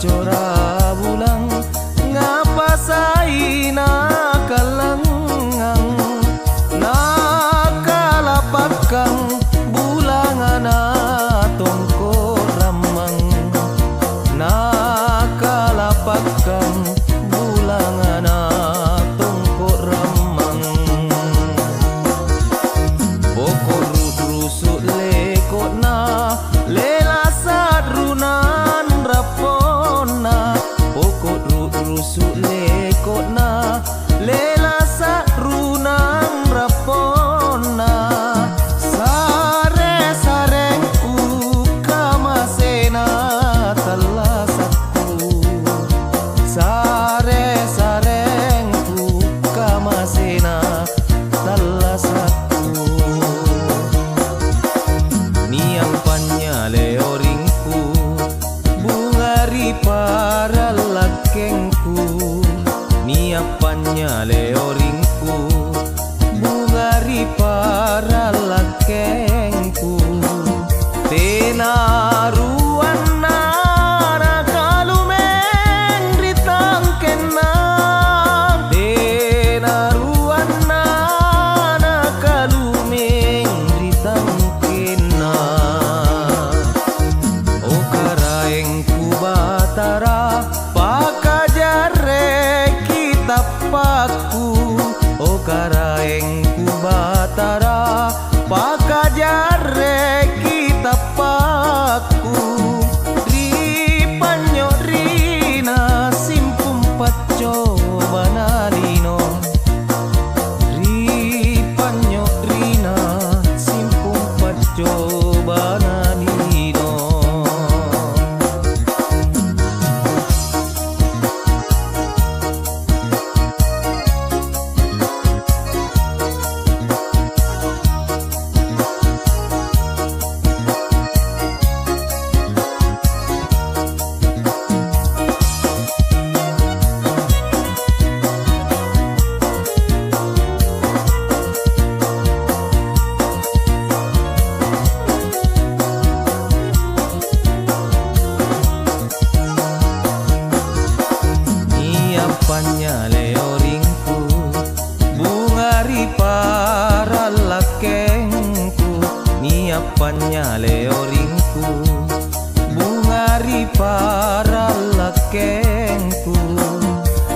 cora bulang ngapa saina kalangang nakalapakang bulangana tongko ramang nakalapakang bulangana tongko ramang pokok rusuk lekok na lela sadrunan rapona pokok rusuk lekok na lela sadrunan rapona sare sarengku kamasena talasaku sare sarengku kamasena talasaku niang panyale oringku bungari para lakengku niang panyale oringku bungari para lakengku tenaruan nana kalumeng ritangkena tenaruan nana kalumeng ritangkena o karaengku batara pakajare kitapaku o karaengku batara pakajare kitapaku ripanyo rina simpum paco banalino ripanyo rina simpum paco banalino panyale oringku bungari para lakengku niap panyale oringku bungari para lakengku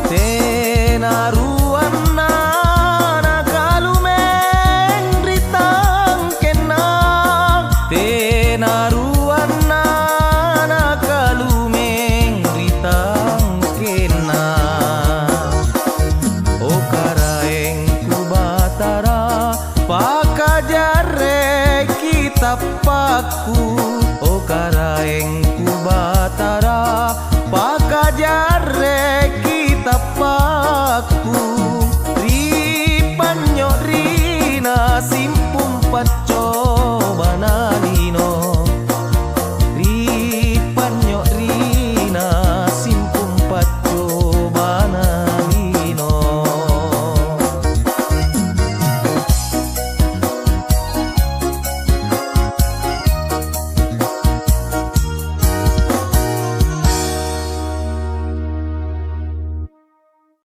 tenaruan nana kalumeng ritangkena tenaruan nana kalumeng ritangkena pakajare kitapaku o karaengku batara pakajare kitapaku ripanyo rina simpum paco